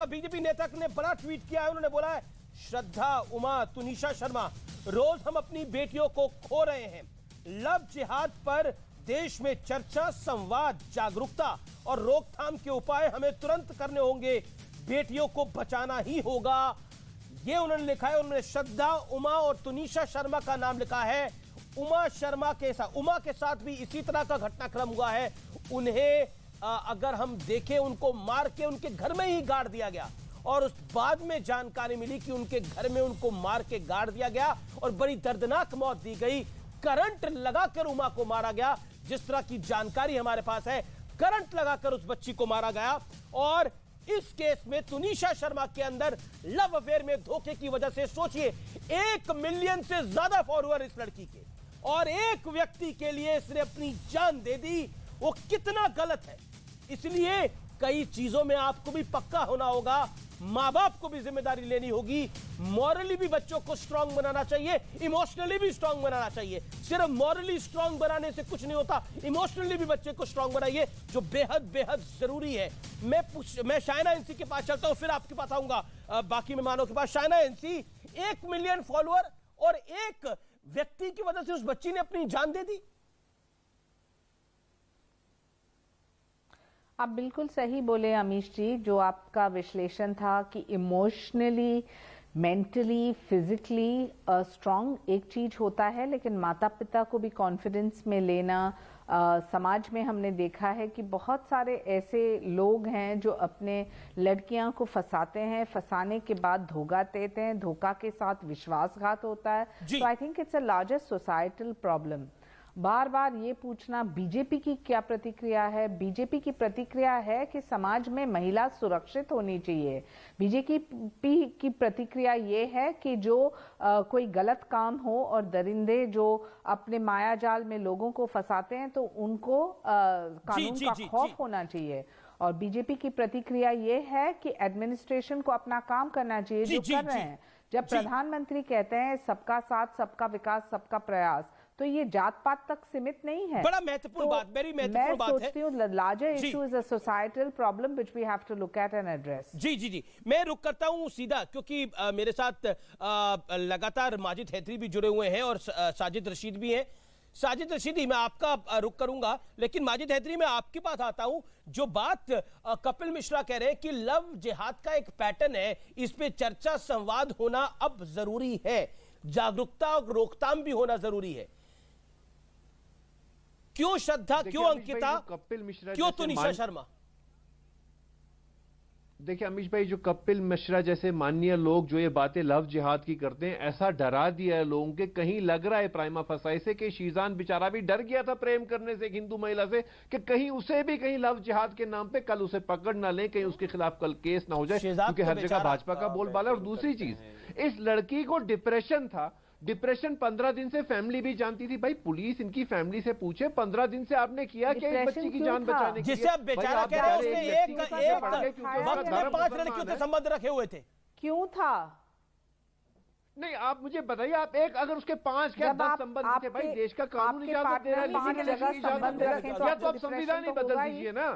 BJP नेता ने बड़ा ट्वीट किया है। उन्होंने बोला है, श्रद्धा, उमा, तुनिशा शर्मा, रोज हम अपनी बेटियों को खो रहे हैं। लव जिहाद पर देश में चर्चा, संवाद, जागरूकता और रोकथाम के उपाय हमें तुरंत करने होंगे। बेटियों को बचाना ही होगा, ये उन्होंने लिखा है। उन्होंने श्रद्धा, उमा और तुनिशा शर्मा का नाम लिखा है। उमा के साथ भी इसी तरह का घटनाक्रम हुआ है। उन्हें अगर हम देखें, उनको मार के उनके घर में ही गाड़ दिया गया और उस बाद में जानकारी मिली कि उनके घर में उनको मार के गाड़ दिया गया और बड़ी दर्दनाक मौत दी गई। करंट लगाकर उमा को मारा गया, जिस तरह की जानकारी हमारे पास है, करंट लगाकर उस बच्ची को मारा गया। और इस केस में तुनिशा शर्मा के अंदर लव अफेयर में धोखे की वजह से, सोचिए, 1 मिलियन से ज्यादा फॉलोअर इस लड़की के, और एक व्यक्ति के लिए इसने अपनी जान दे दी। वो कितना गलत है। इसलिए कई चीजों में आपको भी पक्का होना होगा, मां बाप को भी जिम्मेदारी लेनी होगी। मॉरली भी बच्चों को स्ट्रांग बनाना चाहिए, इमोशनली भी स्ट्रांग बनाना चाहिए। सिर्फ मॉरली स्ट्रांग बनाने से कुछ नहीं होता, इमोशनली भी बच्चे को स्ट्रांग बनाइए, जो बेहद बेहद जरूरी है। मैं शाइना एनसी के पास चलता हूं, फिर आपके पास आऊंगा, बाकी मेहमानों के पास। शाइना एनसी, 1 मिलियन फॉलोअर और एक व्यक्ति की वजह से उस बच्ची ने अपनी जान दे दी। आप बिल्कुल सही बोले अमीश जी, जो आपका विश्लेषण था कि इमोशनली, मेंटली, फिजिकली स्ट्रांग एक चीज होता है, लेकिन माता पिता को भी कॉन्फिडेंस में लेना। समाज में हमने देखा है कि बहुत सारे ऐसे लोग हैं जो अपने लड़कियां को फंसाते हैं, फंसाने के बाद धोखा देते हैं, धोखा के साथ विश्वासघात होता है। तो I think it's a larger societal problem. बार बार ये पूछना बीजेपी की क्या प्रतिक्रिया है। बीजेपी की प्रतिक्रिया है कि समाज में महिला सुरक्षित होनी चाहिए। बीजेपी की प्रतिक्रिया ये है कि जो कोई गलत काम हो और दरिंदे जो अपने मायाजाल में लोगों को फंसाते हैं, तो उनको कानून का खौफ होना चाहिए। और बीजेपी की प्रतिक्रिया ये है कि एडमिनिस्ट्रेशन को अपना काम करना चाहिए, जो कर रहे हैं। जब प्रधानमंत्री कहते हैं सबका साथ, सबका विकास, सबका प्रयास, तो ये जात पात तक सीमित नहीं है। बड़ा महत्वपूर्ण बात, वेरी महत्वपूर्ण बात है। मैं सोचती हूँ larger issue is a societal problem which we have to look at and address. जी, मैं रुक करता हूँ सीधा, क्योंकि मेरे साथ लगातार माजिद हैदरी भी जुड़े हुए हैं और साजिद रशीद भी हैं। साजिद रशीदी, मैं आपका रुक करूंगा, लेकिन माजिद हैदरी मैं आपके पास आता हूं। जो बात कपिल मिश्रा कह रहे हैं कि लव जिहाद का एक पैटर्न है, इस पे चर्चा, संवाद होना अब जरूरी है, जागरूकता और रोकथाम भी होना जरूरी है। क्यों श्रद्धा, क्यों अंकिता, कपिल मिश्रा, क्यों तुनिशा शर्मा? देखिए अमीश भाई, जो कपिल मिश्रा जैसे माननीय लोग जो ये बातें लव जिहाद की करते हैं, ऐसा डरा दिया है लोगों के, कहीं लग रहा है प्राइमा फसाई से कि शीजान बेचारा भी डर गया था प्रेम करने से एक हिंदू महिला से, कि कहीं उसे भी कहीं लव जिहाद के नाम पे कल उसे पकड़ ना ले, कहीं उसके खिलाफ कल केस ना हो जाए, क्योंकि हर जगह भाजपा का बोलबाला। और दूसरी चीज, इस लड़की को डिप्रेशन था। डिप्रेशन 15 दिन से फैमिली भी जानती थी। भाई पुलिस इनकी फैमिली से पूछे 15 दिन से आपने किया क्या इस बच्ची की जान बचाने के लिए? जिसे आप बेचारा कह रहे हैं, उसने एक वक्त में 5 लड़कियों से संबंध रखे हुए थे। क्यों था? नहीं, आप मुझे बताइए, आप एक अगर उसके 5 क्या 10 संबंध थे, भाई देश का कानून इजाजत दे रहा है, या तो आप संविधान ही बदल दीजिए ना।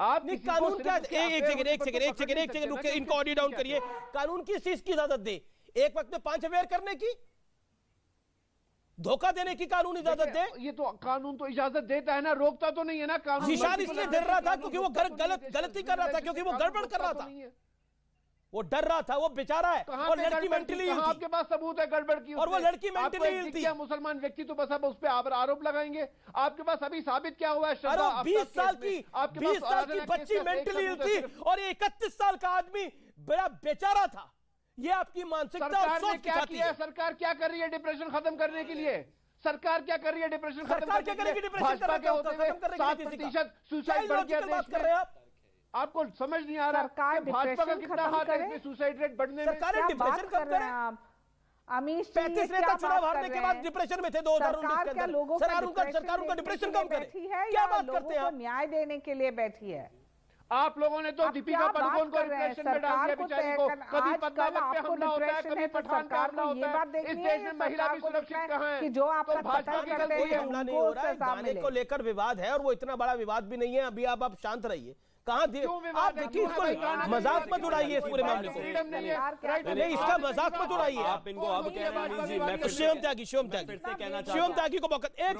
आप कानून क्या, एक सेकंड रुके, इनको ऑडियो डाउन करिए। कानून किस चीज की इजाजत दे? एक वक्त में 5 अफेयर करने की, धोखा देने की कानून इजाजत दे? ये तो कानून तो इजाजत देता है ना, रोकता तो नहीं है ना कानून। निशान इसलिए डर रहा था क्योंकि वो गलती कर रहा था, क्योंकि वो गड़बड़ कर रहा था, वो डर रहा था, वो बेचारा है। और लड़की मेंटली इल थी, आपके पास सबूत है गड़बड़ की, और वो लड़की मेंटली इल थी। मुसलमान व्यक्ति तो बस अब उस पर आरोप लगाएंगे। आपके पास अभी साबित क्या हुआ है? 20 साल की बच्ची मेंटली इल थी और 31 साल का आदमी बड़ा बेचारा था। ये आपकी मानसिकता और सोच दिखाती है। सरकार क्या कर रही है डिप्रेशन खत्म करने के लिए? सरकार क्या कर रही है डिप्रेशन खत्म करने के लिए? भाजपा के होते हुए 7% सुसाइड बढ़ गया देश में। आपको समझ नहीं आ रहा कि भाजपा का कितना हाथ है इसमें सुसाइड रेट बढ़ने में? सरकार डिप्रेशन कम करे। अमीश 35 नेता चुनाव हारने के बाद डिप्रेशन में थे 2019 के अंदर। सरकार उनका डिप्रेशन कम करे, क्या बात करते हैं आप? न्याय देने के लिए बैठी है। आप लोगों ने तो दीपिका पादुकोण को डिप्रेशन में डाल दिया बेचारी को। कभी पद्मावत पे हमला होता है, कभी पठान का हमला होता है। इस देश में महिला भी सुरक्षित कहाँ है? कि जो आप भाजपा की कोई हमला नहीं हो रहा है, गाने को लेकर विवाद है और वो इतना बड़ा विवाद भी नहीं है। अभी आप शांत रहिए, कहां दिए आप? देखिए इसको मजाक मत उड़ाइए, इस पूरे मामले को नहीं, इसका मजाक मत उड़ाइए आप। इनको अब कह रहे हैं शिवम त्यागी को मौका, एक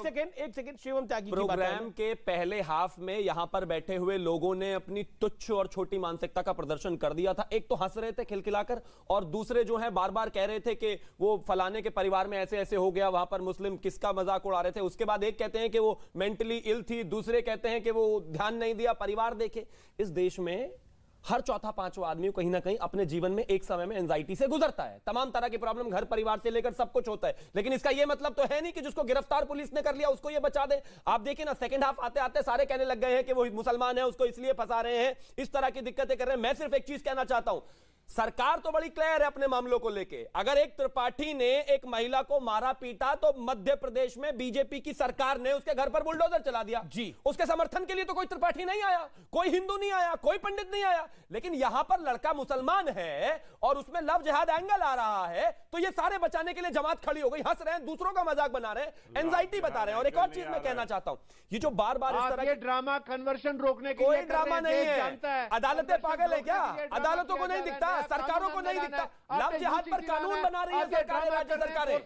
सेकंड शिवम त्यागी। प्रोग्राम के पहले हाफ में यहां पर बैठे हुए लोगों ने अपनी तुच्छ और छोटी मानसिकता का प्रदर्शन कर दिया था। एक तो हंस रहे थे खिलखिलाकर, और दूसरे जो है बार बार कह रहे थे कि वो फलाने के परिवार में ऐसे ऐसे हो गया, वहां पर मुस्लिम, किसका मजाक उड़ा रहे थे। उसके बाद एक कहते हैं कि वो मेंटली इल थी, दूसरे कहते हैं कि वो ध्यान नहीं दिया, परिवार देखे। इस देश में हर चौथा पांचवा आदमी कहीं ना कहीं अपने जीवन में एक समय में एंजाइटी से गुजरता है। तमाम तरह की प्रॉब्लम घर परिवार से लेकर सब कुछ होता है, लेकिन इसका यह मतलब तो है नहीं कि जिसको गिरफ्तार पुलिस ने कर लिया उसको ये बचा दे। आप देखिए ना, सेकंड हाफ आते आते सारे कहने लग गए हैं कि वो मुसलमान है, उसको इसलिए फंसा रहे हैं, इस तरह की दिक्कतें कर रहे हैं। मैं सिर्फ एक चीज कहना चाहता हूं, सरकार तो बड़ी क्लियर है अपने मामलों को लेके। अगर एक त्रिपाठी ने एक महिला को मारा पीटा तो मध्य प्रदेश में बीजेपी की सरकार ने उसके घर पर बुलडोजर चला दिया जी। उसके समर्थन के लिए तो कोई त्रिपाठी नहीं आया, कोई हिंदू नहीं आया, कोई पंडित नहीं आया। लेकिन यहां पर लड़का मुसलमान है और उसमें लव जिहाद एंगल आ रहा है, तो ये सारे बचाने के लिए जमात खड़ी हो गई, हंस रहे हैं, दूसरों का मजाक बना रहे हैं, एंजाइटी बता रहे हैं। और एक और चीज मैं कहना चाहता हूं, ये जो बार बार इस तरह ड्रामा कन्वर्शन रोकने के कोई ड्रामा नहीं है। अदालतें पागल है क्या? अदालतों को नहीं दिखता, सरकारों को नहीं दिखता। लव जिहाद पर कानून बना रही है सरकारें, राज्य सरकारें।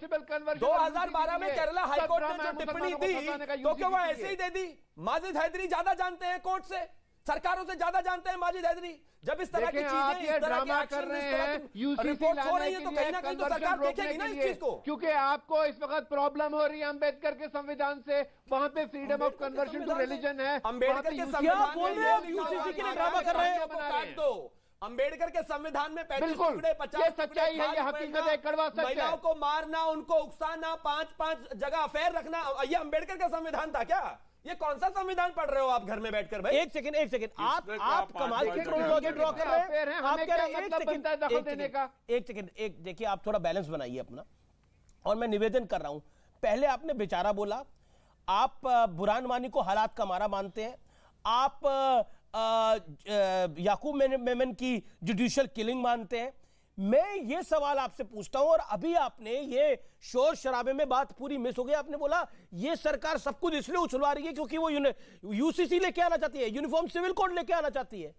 2012 में केरला हाईकोर्ट ने जो टिप्पणी दी तो क्या वो ऐसे ही दे दी? माजिद हैदरी ज्यादा जानते हैं कोर्ट से, सरकारों से ज्यादा जानते हैं माजिद हैदरी। जब इस तरह की चीजें, इस तरह के एक्शन, रिपोर्ट हो रही है तो कहीं ना कहीं तो सरकार देखेगी ना इस चीज को। क्योंकि आपको इस वक्त प्रॉब्लम हो रही है अंबेडकर के संविधान से, वहां पे freedom of conversion to religion है। अंबेडकर के संविधान में यूसीसी के लिए ड्रामा कर रहे हैं। अंबेडकर के संविधान में 35 टुकड़े, 50 सच्चाई है, ये हकीकत है, कड़वा सच है। महिलाओं को मारना, उनको उकसाना, 5-5 जगह अफेयर रखना, ये अंबेडकर का संविधान था क्या? ये कौन सा संविधान पढ़ रहे हो आप घर में बैठकर भाई? एक सेकंड आप कमाल की क्रोनोलॉजी ड्रॉ कर रहे हैं। आप कह रहे हैं एक सेकंड, एक देखिए, आप थोड़ा बैलेंस बनाइए अपना। और मैं निवेदन कर रहा हूं, पहले आपने बेचारा बोला, आप बुरहान वानी को हालात का मारा मानते हैं, आप याकूब मेमन की जुडिशियल किलिंग मानते हैं। मैं ये सवाल आपसे पूछता हूं, और अभी आपने ये शोर शराबे में बात पूरी मिस हो गई। आपने बोला ये सरकार सब कुछ इसलिए उछलवा रही है क्योंकि वो यूसीसी लेके आना चाहती है, यूनिफॉर्म सिविल कोड लेके आना चाहती है।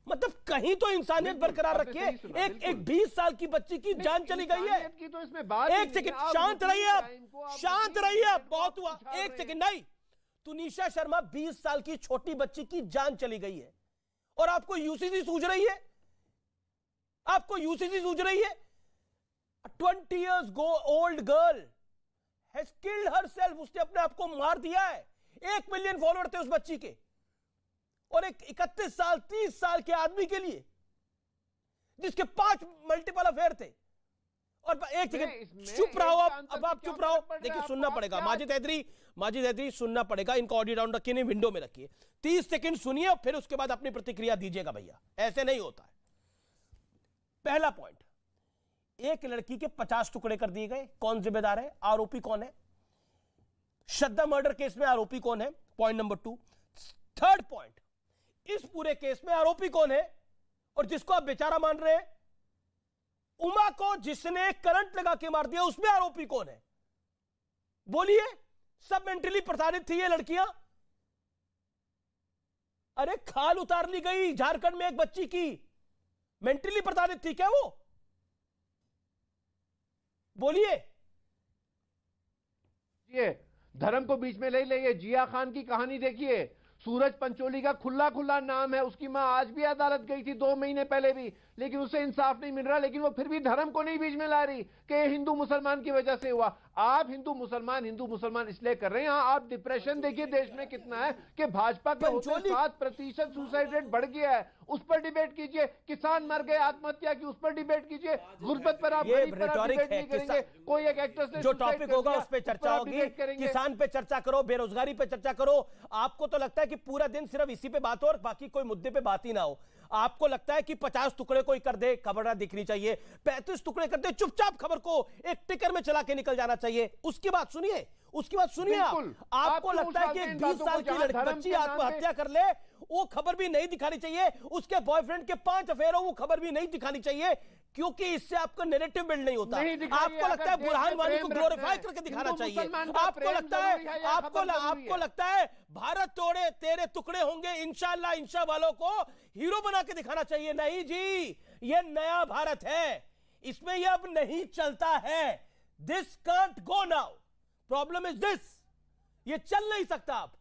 मतलब कहीं तो इंसानियत बरकरार रखिए। एक 20 साल की बच्ची की जान चली गई है। एक सेकंड, शांत रहिए आप, शांत रहिए, बहुत हुआ। एक सेकंड, नहीं, तुनिशा शर्मा 20 साल की छोटी बच्ची की जान चली गई है और आपको यूसीसी सूझ रही है? आपको यूसीसी सूझ रही है? 20 years old girl has killed herself। उसने अपने आप को मार दिया है। 1 मिलियन फॉलोअर थे उस बच्ची के, और एक 31 साल 30 साल के आदमी के लिए जिसके 5 मल्टीपल अफेयर थे। और एक सेकंड, चुप रहो अब आप चुप रहो। देखिए, सुनना पड़ेगा, माजिद हैदरी सुनना पड़ेगा। इनको ऑडियो डाउन रखिए, नहीं विंडो में रखिए। 30 सेकंड सुनिए और फिर उसके बाद अपनी प्रतिक्रिया दीजिएगा भैया, ऐसे नहीं होता है। पहला पॉइंट, एक लड़की के 50 टुकड़े कर दिए गए, कौन जिम्मेदार है? आरोपी कौन है? श्रद्धा मर्डर केस में आरोपी कौन है? Point number 2। थर्ड पॉइंट, इस पूरे केस में आरोपी कौन है? और जिसको आप बेचारा मान रहे हैं, उमा को जिसने करंट लगा के मार दिया, उसमें आरोपी कौन है? बोलिए। सब मेंटली प्रताड़ित थी ये लड़कियां। अरे खाल उतार ली गई झारखंड में एक बच्ची की, मेंटली प्रताड़ित थी क्या वो? बोलिए। ये धर्म को बीच में ले लिए। जिया खान की कहानी देखिए, सूरज पंचोली का खुला खुला नाम है। उसकी मां आज भी अदालत गई थी 2 महीने पहले भी, लेकिन उसे इंसाफ नहीं मिल रहा। लेकिन वो फिर भी धर्म को नहीं बीच में ला रही कि हिंदू मुसलमान की वजह से हुआ। आप हिंदू मुसलमान इसलिए कर रहे हैं। आप डिप्रेशन देखिए देश में कितना है कि भाजपा के 7% सुसाइड रेट बढ़ गया है। उस पर डिबेट कीजिए। किसान मर गए, आत्महत्या की, उस पर डिबेट कीजिए। गुर्बत पर आप डिबेट नहीं करेंगे। कोई एक एक्टर जो टॉपिक होगा उस पर चर्चा होगी। किसान पे चर्चा करो, बेरोजगारी पे चर्चा करो। आपको तो लगता है कि पूरा दिन सिर्फ इसी पे बात हो और बाकी कोई मुद्दे पे बात ही ना हो। आपको लगता है कि 50 टुकड़े कोई कर दे, खबर ना दिखनी चाहिए। 35 टुकड़े कर दे, चुपचाप खबर को एक टिकर में चला के निकल जाना चाहिए। उसकी बात सुनिए, उसकी बात सुनिए आप। बिल्कुल। आपको आप लगता है कि एक 20 साल की बच्ची आत्महत्या कर ले, वो खबर भी नहीं दिखानी चाहिए? उसके बॉयफ्रेंड के 5 अफेयर हो, वो खबर भी नहीं दिखानी चाहिए? क्योंकि इससे आपका नैरेटिव बिल्ड नहीं होता। आपको लगता है बुरहान वानी को ग्लोरीफाई करके दिखाना चाहिए? आपको लगता है भारत तोड़े तेरे टुकड़े होंगे इंशाअल्लाह इंशा वालों को हीरो बना के दिखाना चाहिए? नहीं जी, ये नया भारत है, इसमें ये अब नहीं चलता है। This can't go now, problem is this, ये चल नहीं सकता। आप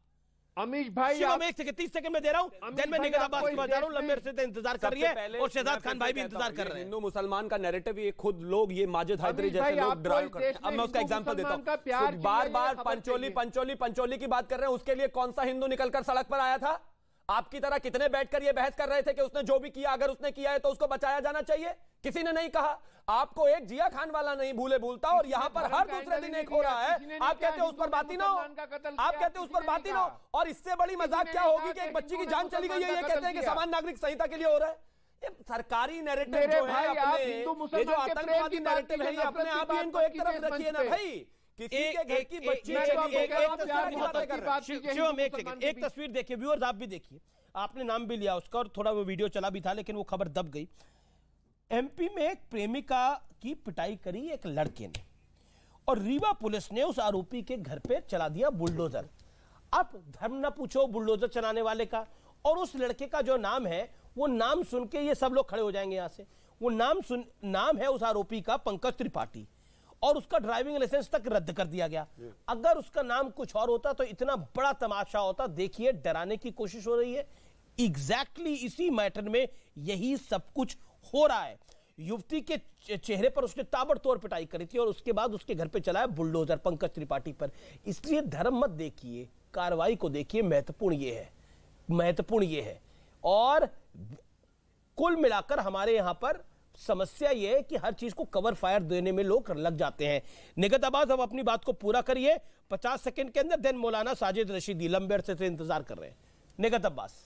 अमीश भाई, शिवम 1 सेकंड 30 सेकंड में दे रहा हूं, देन मैं निगत अब्बास की बात जा रहा हूं। लंबे अरसे से इंतजार कर रही है और शहजाद खान भाई भी इंतजार कर रहे हैं। हिंदू मुसलमान का नैरेटिव ये खुद लोग, ये माजिद हैदरी जैसे लोग ड्राइव करते हैं। अब मैं उसका एग्जांपल देता हूं। बार बार पंचोली की बात कर रहे हैं, उसके लिए कौन सा हिंदू निकलकर सड़क पर आया था? आपकी तरह कितने बैठकर ये बहस कर रहे थे कि उसने जो भी किया, अगर उसने किया है तो उसको बचाया जाना चाहिए? किसी ने नहीं कहा। आपको एक जिया खान वाला नहीं भूलता, और यहां पर हर दूसरे दिन एक हो रहा है। आप कहते हो उस पर बात ही ना हो, आप कहते हो उस पर बात ही ना हो, और इससे बड़ी मजाक क्या होगी कि एक बच्ची की जान चली गई है, ये कहते हैं कि सामान्य नागरिक संहिता के लिए हो रहा है। ये सरकारी नैरेटिव जो है अपने, ये जो आतंकवादी नैरेटिव है, ये अपने आप ही इनको एक तरफ रखिए ना भाई। किसी के घर की बच्ची एक तस्वीर देखिए व्यूअर्स, आप भी देखिए, आपने नाम भी लिया उसका और थोड़ा वो वीडियो चला भी था, लेकिन वो खबर दब गई। एमपी में एक प्रेमिका की पिटाई करी एक लड़के ने, और रीवा पुलिस ने उस आरोपी के घर पे चला दिया बुलडोजर। अब धर्म ना पूछो बुलडोजर चलाने वाले का, और उस लड़के का जो नाम है, वो नाम सुन के ये सब लोग खड़े हो जाएंगे यहां से। वो नाम है उस आरोपी का पंकज त्रिपाठी, और उसका ड्राइविंग लाइसेंस तक रद्द कर दिया गया। अगर उसका नाम कुछ और होता तो इतना बड़ा तमाशा होता। देखिए, डराने की कोशिश हो रही है। एग्जैक्टली इसी मैटर में यही सब कुछ हो रहा है। युवती के चेहरे पर उसने ताबड़तोड़ पिटाई करी थी, और उसके बाद उसके घर पे चलाया बुलडोजर पंकज त्रिपाठी पर। इसलिए धर्म मत देखिए, कार्रवाई को देखिए। महत्वपूर्ण ये है। और कुल मिलाकर हमारे यहां पर समस्या यह है कि हर चीज को कवर फायर देने में लोग लग जाते हैं। निगत अब्बास, अब अपनी बात को पूरा करिए 50 सेकंड के अंदर, देन मौलाना साजिद रशीदी लंबे अरसे से इंतजार कर रहे हैं। निगत अब्बास।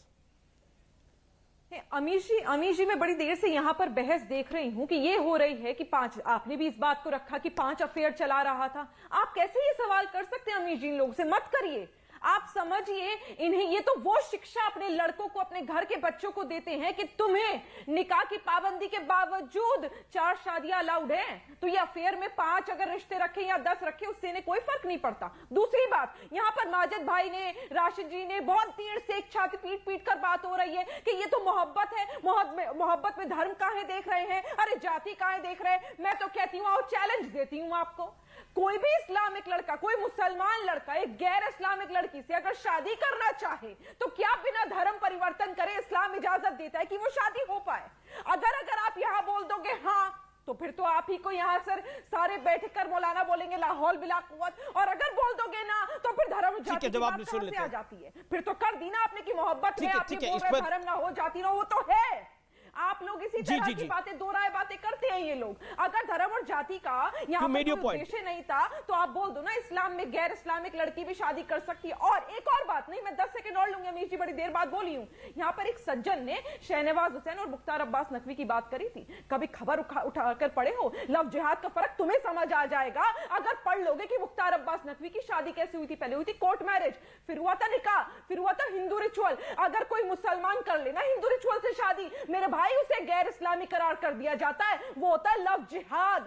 अमीश जी मैं बड़ी देर से यहां पर बहस देख रही हूं कि ये हो रही है कि 5, आपने भी इस बात को रखा कि 5 अफेयर चला रहा था। आप कैसे ये सवाल कर सकते हैं अमीश जी? इन लोगों से मत करिए। आप समझिए, इन्हें ये तो वो शिक्षा अपने लड़कों को, अपने घर के बच्चों को देते हैं कि तुम्हें निकाह की पाबंदी के बावजूद 4 शादियां अलाउड हैं, तो ये अफेयर में 5 अगर रिश्ते रखे या 10 रखे, उससे इन्हें कोई फर्क नहीं पड़ता। दूसरी बात, यहां पर माजिद भाई ने, राशिद जी ने बहुत देर से एक छाती पीट कर बात हो रही है कि ये तो मोहब्बत है, मोहब्बत में धर्म काहे देख रहे हैं, अरे जाति काहे देख रहे हैं। मैं तो कहती हूं, और चैलेंज देती हूं आपको, कोई भी इस्लामिक लड़का, कोई मुसलमान लड़का एक गैर इस्लामिक लड़की से अगर शादी करना चाहे तो क्या बिना धर्म परिवर्तन करे इस्लाम इजाजत देता है कि वो शादी हो पाए? अगर आप यहां बोल दोगे हाँ, तो फिर तो आप ही को यहां सर सारे बैठ कर मौलाना बोलेंगे लाहौल बिला कुव्वत, और अगर बोल दोगे ना तो फिर धर्म जाति की बात कहां से आ जाती है? फिर तो कर दी ना आपने कि मोहब्बत है, आपने बोल रहे धर्म ना हो जाति ना हो, वो तो है। आप लोग इसी तरह की बातें, दोहराए बातें करते हैं ये लोग। अगर धर्म और जाति का यहाँ पर उद्देश्य नहीं था तो आप बोल दो ना इस्लाम में गैर इस्लामिक लड़की भी शादी कर सकती है। और एक और बात, नहीं मैं 10 सेकंड और लूंगी अमीश जी, बड़ी देर बाद बोली हूं। यहाँ पर एक सज्जन ने शहनवाज हुसैन और मुख्तार अब्बास नकवी की बात करी थी। कभी खबर उठाकर पढ़े हो? लव जिहाद का फर्क तुम्हें समझ आ जाएगा अगर पढ़ लोगे कि मुख्तार अब्बास नकवी की शादी कैसे हुई थी। पहले हुई थी कोर्ट मैरिज, फिर हुआ था निकाह, फिर हुआ था हिंदू रिचुअल। अगर कोई मुसलमान कर लेना हिंदू रिचुअल से शादी, मेरे भाई उसे गैर इस्लामी करार कर दिया जाता है, वो होता है लव जिहाद।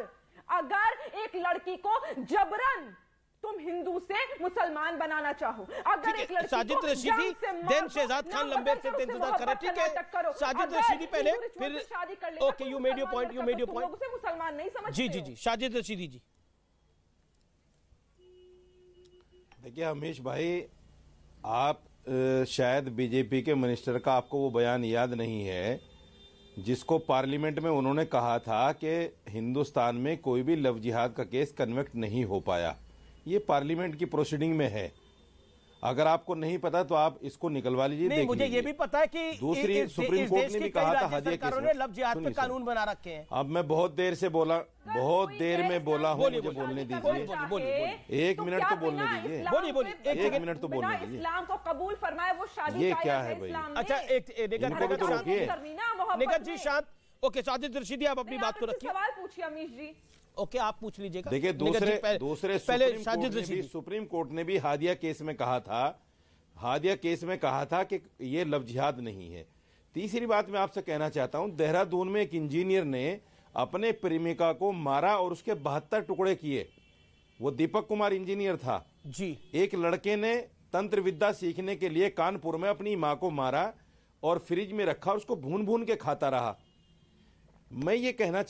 अगर एक लड़की को जबरन तुम हिंदू से मुसलमान बनाना चाहो, अगर एक लड़की साजिद रशीदी, देन शहजाद खान लंबे से इंतजार कर रहे। ठीक है, साजिद रशीदी पहले, फिर शादी कर ले। Okay, you made your point, उसे मुसलमान नहीं समझते। जी साजिद रशीदी जी। देखिए हमीश भाई, आप शायद बीजेपी के मिनिस्टर का आपको वो बयान याद नहीं है जिसको पार्लियामेंट में उन्होंने कहा था कि हिंदुस्तान में कोई भी लव जिहाद का केस कन्विक्ट नहीं हो पाया। ये पार्लियामेंट की प्रोसीडिंग में है। अगर आपको नहीं पता तो आप इसको निकलवा लीजिए। नहीं, मुझे ये भी पता है कि दूसरी सुप्रीम कोर्ट ने भी कहा था हदिया केस में लव जिहाद पे कानून बना रखे हैं। अब मैं बहुत देर से बोला, बहुत देर में बोला हूँ, मुझे बोलने दीजिए। 1 मिनट तो बोलने दीजिए। बोलिए 1 मिनट तो बोलने दीजिए। इस्लाम को कबूल फरमाए वो शादी, ये क्या है भाई? अच्छा, इनको भी तो रोकिए। निगत जी शांत। ओके, साजिद रशीदी आप अपनी बात को रखिए। सवाल पूछिए अमीश जी। ओके, आप पूछ लीजिएगा। देखिए, दूसरे सुप्रीम कोर्ट ने भी हादिया केस में कहा था कि ये लव जिहाद नहीं है। तीसरी बात मैं आपसे कहना चाहता हूं, देहरादून में एक इंजीनियर ने अपने प्रेमिका को मारा और उसके 72 टुकड़े किए। वो दीपक कुमार इंजीनियर था जी। एक लड़के ने तंत्र विद्या सीखने के लिए कानपुर में अपनी मां को मारा और फ्रिज में रखा और उसको भून भून के खाता रहा। मैं ये कहना